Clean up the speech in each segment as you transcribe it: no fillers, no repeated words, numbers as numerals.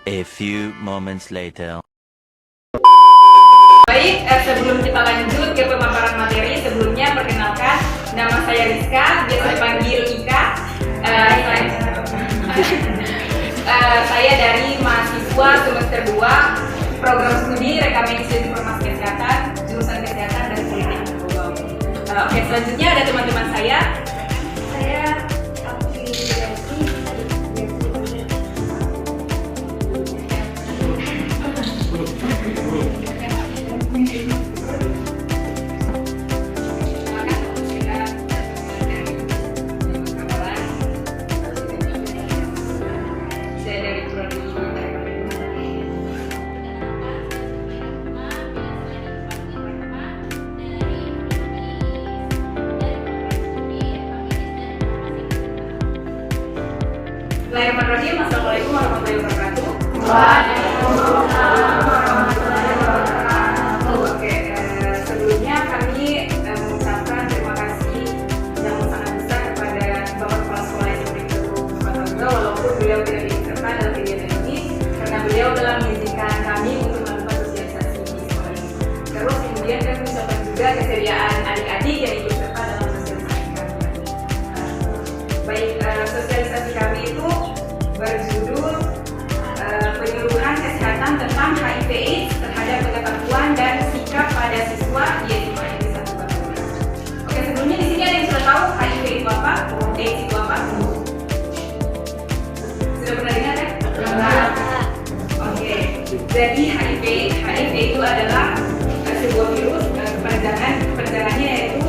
A few moments later. Baik, sebelum kita lanjut ke pemaparan materi, sebelumnya perkenalkan, nama saya Rizka, biasa dipanggil Ika. Saya dari mahasiswa semester 2 program studi Reka Medis dan Informasi Kesehatan, jurusan Kesehatan dan Politik. Oke, selanjutnya ada teman-teman saya. Bismillahirrahmanirrahim. Assalamualaikum warahmatullahi wabarakatuh. Waalaikumsalam warahmatullahi wabarakatuh. Oke, sebelumnya kami mengucapkan terima kasih yang sangat besar kepada Bapak Kepala Sekolah SMP Kota Tegal, walaupun beliau tidak diikutkan dalam kegiatan ini karena beliau telah mengizinkan kami untuk melakukan sosialisasi di sekolah ini. Terus kemudian kami mengucapkan juga kesediaan adik-adik yang ikut serta dalam sosialisasi kami. Baik, sosialisasi kami itu berjudul penyuluhan kesehatan tentang HIV/AIDS terhadap pengetahuan dan sikap pada siswa yaitu di satu Batu. Oke, sebelumnya di sini ada yang sudah tahu HIV itu apa, AIDS itu apa? Sudah pernah dengar ya? Pernah. Oke, jadi HIV itu adalah sebuah virus kepanjangannya yaitu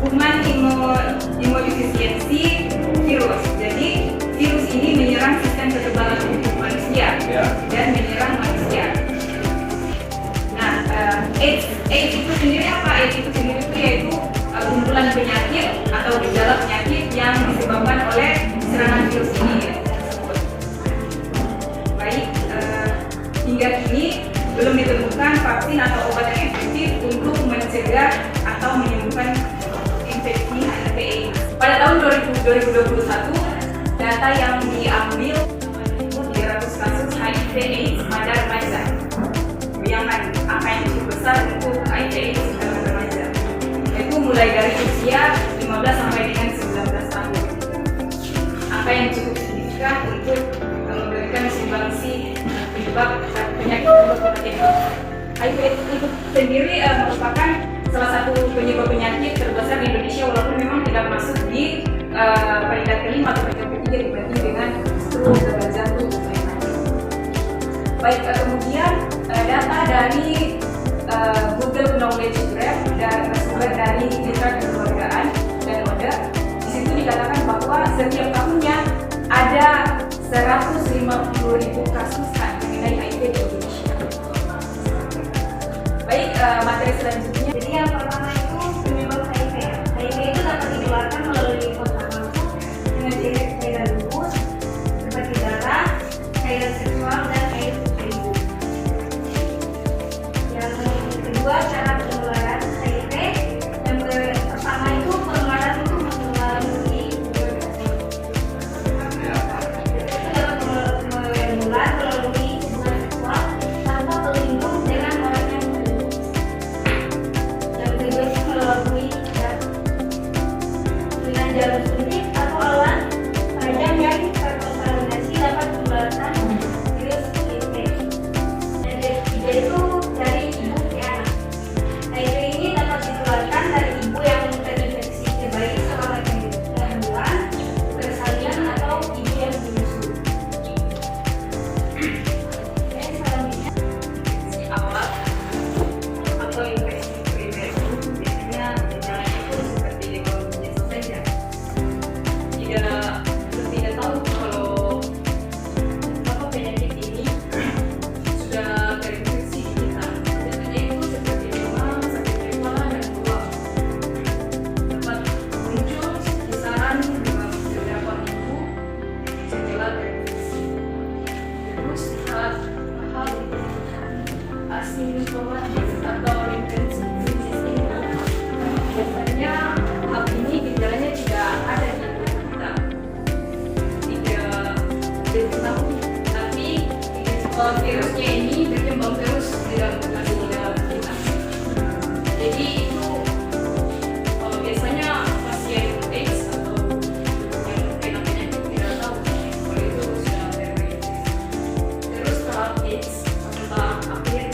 human immunodeficiency virus. Jadi virus ini menyerang sistem kekebalan tubuh manusia dan menyerang manusia. Nah, AIDS itu sendiri apa? AIDS itu sendiri itu yaitu kumpulan penyakit atau gejala penyakit yang disebabkan oleh serangan virus ini. Baik, hingga kini belum ditemukan vaksin atau obat yang efektif untuk mencegah atau menyembuhkan infeksi HIV/AIDS. Pada tahun 2021, data yang diambil 1.300 kasus HIV/AIDS pada remaja. Bayangkan angka yang cukup besar untuk HIV/AIDS pada remaja. Itu mulai dari usia 15 sampai dengan 19 tahun. Angka yang cukup signifikan untuk memberikan sumbangsi penyebab penyakit HIV itu sendiri merupakan salah satu penyebab penyakit terbesar di Indonesia, walaupun memang tidak masuk di peringkat kelima atau peringkat ketiga dibanding dengan stroke, gagal jantung dan lain-lain. Baik, kemudian data dari Google Knowledge Graph dan bersumber dari Literat Kekeluargaan dan ODA. Di situ dikatakan bahwa setiap tahunnya ada 150.000 kasus mengenai HIV di Indonesia. Baik, materi selanjutnya. Jadi yang pertama itu penyebab HIV ya. HIV itu dapat ditularkan melalui kontak langsung dengan cairan lupus seperti darah, cairan seksual dan air ibu. Yang kedua, cara penularan HIV. Yang pertama itu penularan itu melalui menular melalui hubungan seksual tanpa pelindung dengan orang yang terlindung. Yang kedua itu melalui dengan jalur suntik atau alat tajam yang terkontaminasi dapat menularkan virus HIV. Dan yang ketiga itu dari ibu ke anak. HIV ini dapat ditularkan dari ibu yang terinfeksi ke bayi selama kehamilan, persalinan atau ibu yang menyusui. Dan selanjutnya Infeksi awal atau infeksi primer itu biasanya gejalanya itu seperti demam biasa saja. Tidak tahu kalau apa penyakit ini sudah terinfeksi di kita. Biasanya itu seperti demam, sakit kepala dan mual. Dapat muncul kisaran beberapa minggu setelah terinfeksi. Terus hal asimptomatis atau infeksi ini biasanya hal ini gejalanya tidak ada di tubuh kita, tidak diketahui, tapi virusnya ini berkembang terus di dalam populasi di dalam kita. Jadi itu biasanya pasien AIDS atau yang kena penyakit tidak tahu kalau itu sudah terinfeksi. Terus tahap AIDS atau tahap akhir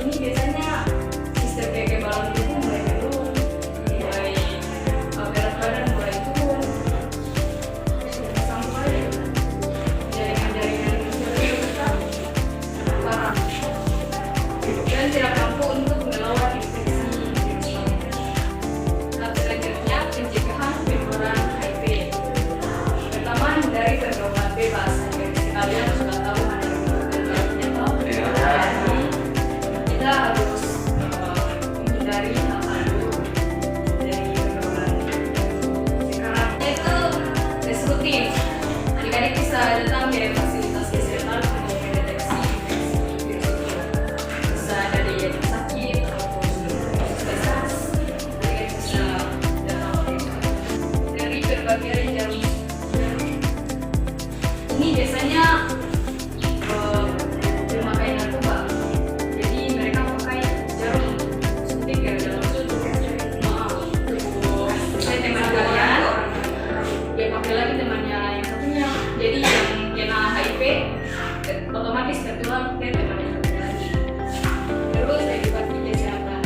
ini biasanya sistem kekebalan tubuh mulai turun, mulai berat badan mulai turun, sampai jaringan-jaringan itu tetap parah dan tidak mampu untuk melawan infeksi virus ini. Tahap selanjutnya pencegahan penularan HIV. Pertama dari pergaulan bebas. Kalian sudah tahu mana yang atau jadi kita harus menghindari hal-hal itu dari pergaulan. Sekarang itu resolutif. Adik-adik bisa datang ke fasilitas kesehatan untuk mendeteksi infeksi virus itu. Bisa dari yang sakit ataupun puskesmas. Adik-adik bisa datang dari berbagai jarum. Ini biasanya memakai narkoba. Jadi mereka pakai jarum suntik ke dalam tubuh. Saya teman kalian, dia pakai lagi temannya yang satunya. Jadi yang kena HIV otomatis tertular ke temannya satu lagi. Terus edukasi kesehatan.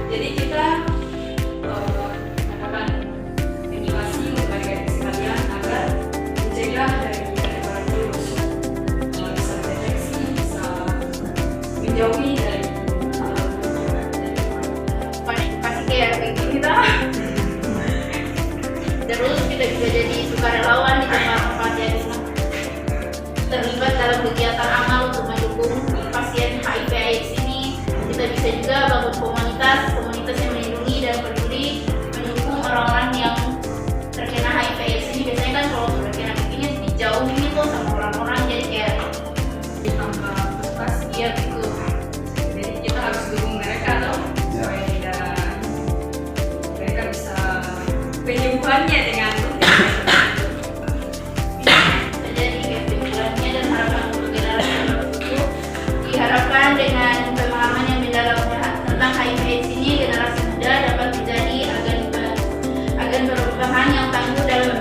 Jadi kita mengadakan edukasi untuk adik-adik sekalian agar mencegah dari penyebaran virus. Bisa mendeteksi, bisa menjauhi dari Edukasi kayak kita. Terus kita juga jadi sukarelawan di tempat-tempat yang terlibat dalam kegiatan amal untuk mendukung pasien HIV/AIDS ini. Kita bisa juga bangun komunitas yang melindungi dan peduli mendukung orang-orang yang terkena HIV/AIDS ini. Biasanya kan kalau sudah kena begini dijauhin gitu sama orang-orang, jadi kayak ditambah puskes. dia gitu. Jadi kita harus dukung mereka dong supaya tidak mereka bisa penyembuhannya dengan Terjadi kesimpulannya dan harapan untuk generasi berikut. Diharapkan dengan pemahaman yang mendalam tentang HIV/AIDS ini, generasi muda dapat menjadi agen perubahan yang tangguh dalam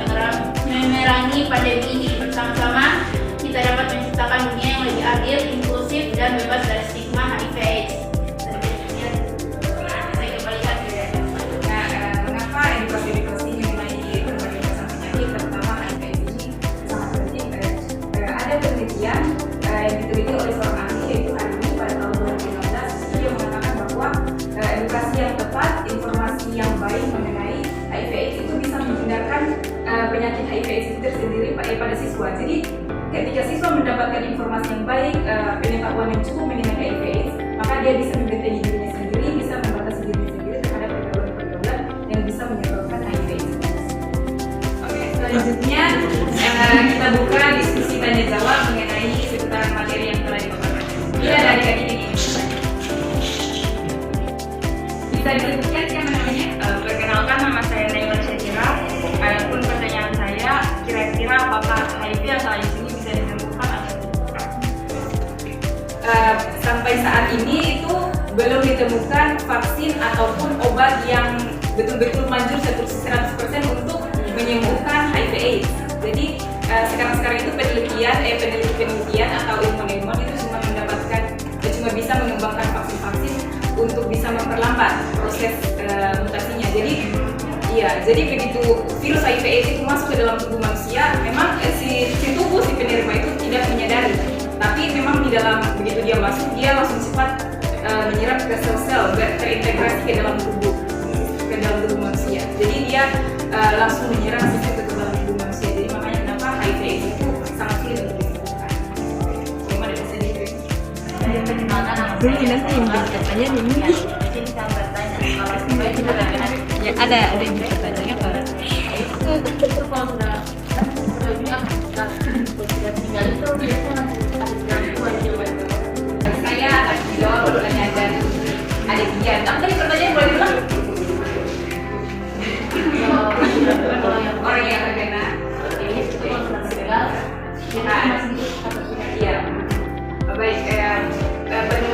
memerangi pandemi ini. Bersama-sama kita dapat menciptakan dunia yang lebih adil, inklusif, dan bebas dari stigma HIV/AIDS. Saya kembalikan ke mengapa edukasi mengenai berbagai macam penyakit terutama HIV ini sangat penting. Ada penelitian yang diteliti oleh seorang ahli yaitu Arimi pada tahun 2015. Dia mengatakan bahwa edukasi yang tepat, informasi yang baik mengenai HIV/AIDS itu bisa menghindarkan penyakit HIV/AIDS itu tersendiri pada siswa. Jadi ketika siswa mendapatkan informasi yang baik, pengetahuan yang cukup mengenai HIV/AIDS, maka dia bisa membentengi dirinya sendiri, bisa membatasi dirinya sendiri terhadap pergaulan-pergaulan yang bisa menyebabkan HIV/AIDS. Oke, selanjutnya kita buka diskusi tanya jawab mengenai seputaran materi yang telah dipaparkan. Iya, dari adik ini. Bisa disebutkan siapa namanya? Perkenalkan, nama saya Naila Syakira. Adapun pertanyaan saya, kira-kira apakah HIV atau AIDS ini bisa disembuhkan atau tidak? Sampai saat ini itu belum ditemukan vaksin ataupun obat yang betul-betul manjur 100% untuk menyembuhkan HIV/AIDS. Jadi sekarang itu penelitian atau ilmuwan itu cuma bisa mengembangkan vaksin-vaksin untuk bisa memperlambat proses mutasinya. Jadi begitu virus HIV/AIDS itu masuk ke dalam tubuh manusia, memang si tubuh si penerima itu tidak menyadari. Tapi memang di dalam begitu dia masuk, dia langsung cepat menyerap ke sel-sel, terintegrasi ke dalam tubuh manusia. Jadi dia langsung menyerang sistem ke dalam tubuh manusia. Jadi makanya kenapa HIV/AIDS itu sangat sulit untuk disembuhkan. Bagaimana bisa dikira? Jadi perkenalkan, nama saya Nanti yang bertanya ini. Di sini saya bertanya, kalau sebaiknya Ya, ada yang bertanya apa? itu kalau sudah tinggal itu biasanya ada gangguan jiwa. Saya akan menjawab pertanyaan dari adik Gian. Tadi pertanyaan boleh diulang? Orang yang terkena Itu kalau sudah meninggal, kita masih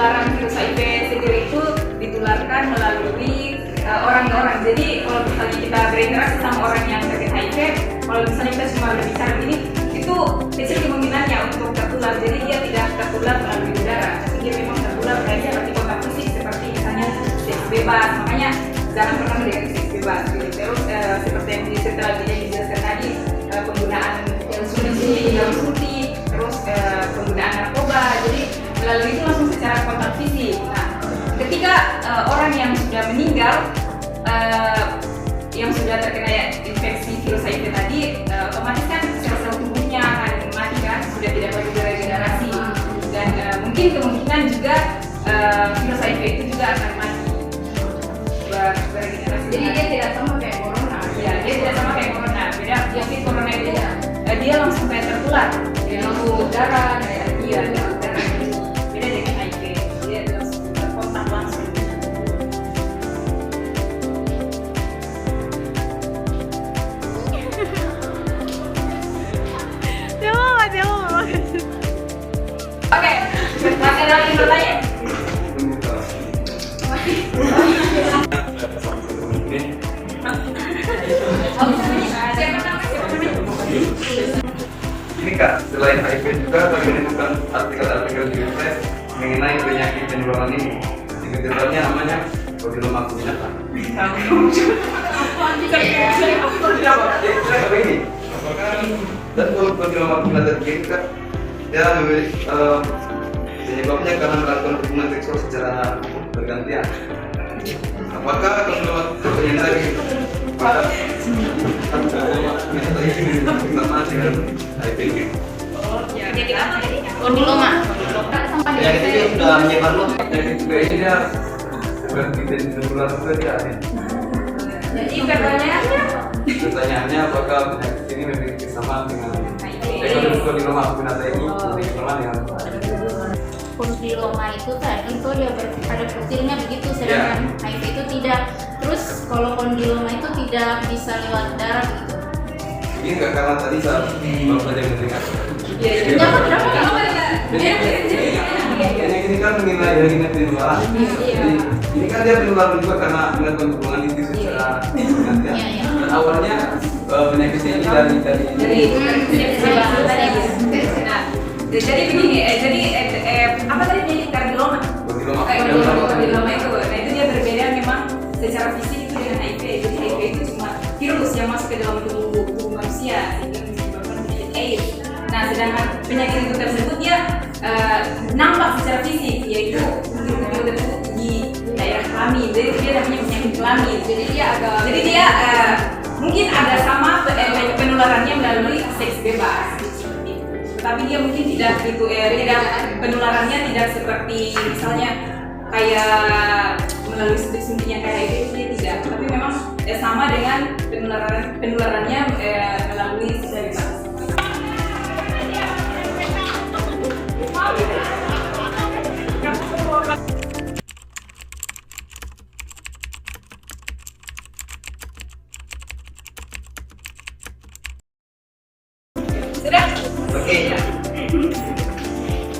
penularan virus HIV sendiri itu ditularkan melalui orang ke orang. Jadi kalau misalnya kita berinteraksi sama orang yang terkena HIV, kalau misalnya kita cuma berbicara gini, itu kecil kemungkinannya untuk tertular. Jadi dia tidak tertular melalui udara, tapi dia memang tertular kayak seperti kontak fisik, seperti misalnya seks bebas. Makanya jangan pernah dengan seks bebas. Gitu. Terus seperti yang dijelaskan tadi, penggunaan yang suntik, terus penggunaan narkoba. Jadi melalui itu langsung secara kontak fisik. Nah, ketika orang yang sudah meninggal, yang sudah terkena infeksi virus HIV tadi, otomatis kan sel-sel tubuhnya akan mati kan, sudah tidak lagi beregenerasi, dan mungkin kemungkinan juga virus HIV itu juga akan mati beregenerasi. Jadi dia tidak sama kayak corona. Ya, dia tidak sama kayak corona. Beda, yang corona itu dia langsung kayak tertular, dia langsung darah, kayak dia darah. Beda dengan HIV, dia langsung berkontak langsung. Oke, masih ada lagi bertanya? Ini Kak, selain HIV juga kami menemukan artikel-artikel di website mengenai penyakit penularan ini. Detailnya namanya Papilloma acuminata. Dan Papilloma acuminata ini Kak, dia penyebabnya karena melakukan hubungan seksual secara bergantian. Apakah Papilloma yang tadi pada sama dengan HIV? Penyakit apa jadinya? Kondiloma. Penyakit itu sudah menyebar luas. Penyakit juga ini dia seperti menular juga dia. Jadi pertanyaannya apakah penyakit ini memiliki kesamaan dengan Kondiloma acuminata ini? Kesamaan dengan Kondiloma itu tadi itu dia ada kutilnya begitu, sedangkan HIV itu tidak. Terus kalau kondiloma itu tidak bisa lewat darah begitu. ini enggak karena tadi saat baru saja mendengar. Ini kan mengenai jaringan penularan. Ini kan dia penularan juga karena melakukan hubungan intim secara bergantian. Dan awalnya penyakit ini dari jadi begini, apa tadi penyakit kardiloma? Kardiloma itu, nah itu dia berbeda memang secara fisik itu dengan HIV. Jadi HIV itu cuma virus yang masuk ke dalam tubuh manusia sehingga menyebabkan penyakit AIDS. Nah, sedangkan penyakit itu tersebut dia nampak secara fisik, yaitu butir-butir tersebut di daerah kelamin. Jadi dia namanya penyakit kelamin. Jadi dia mungkin ada sama penularannya melalui seks bebas. Tapi dia mungkin tidak penularannya tidak seperti misalnya kayak melalui suntik-suntiknya kayak HIV, dia tidak. Tapi memang sama dengan penularannya melalui seks bebas. Sudah?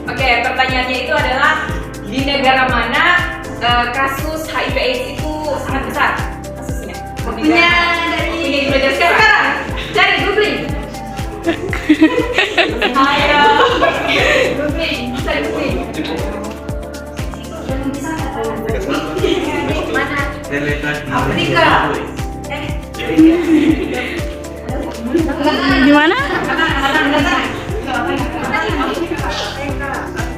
Oke, pertanyaannya itu adalah di negara mana kasus HIV/AIDS itu sangat besar kasusnya? Punya belajar sekarang. Cari googling. Ayo. Googling, bisa googling. Mana? Afrika. Gimana?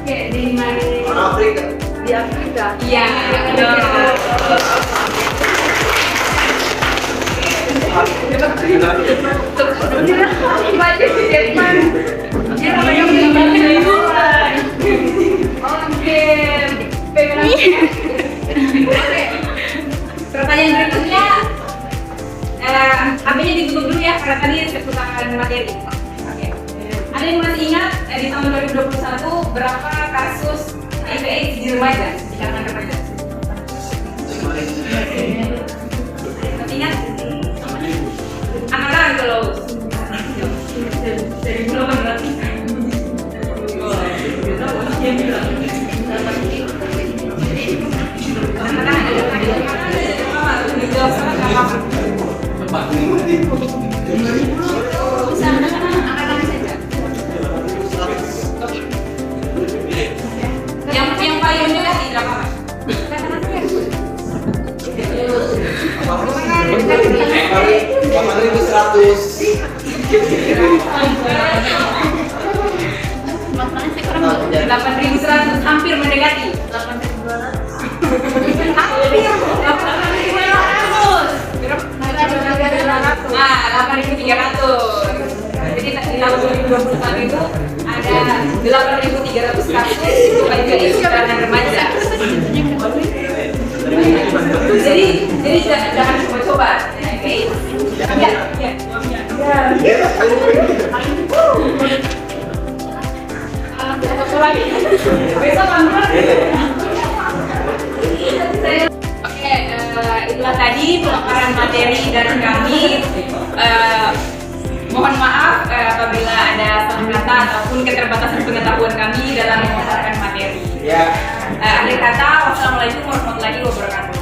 Oke, di mana? Afrika. Di Afrika. Iya. Pertanyaan berikutnya, HP-nya ditutup dulu ya karena tadi seputar materi. Oke. Ada yang masih ingat di tahun 2021 berapa kasus HIV/AIDS di remaja di kalangan remaja? Masih ingat? Angkat kalau dari bulan berarti. 8.100, hampir mendekati. 8.200. Hampir. 8.200. Nah, 8.300. Jadi di tahun 2021 itu ada 8.300 kasus itu HIV kalangan remaja. Jadi jangan coba-coba. Oke. Ya. Besok Oke, itulah tadi pemaparan materi dari kami. Mohon maaf apabila ada salah kata ataupun keterbatasan pengetahuan kami dalam memaparkan materi. Akhir kata, wassalamualaikum warahmatullahi wabarakatuh.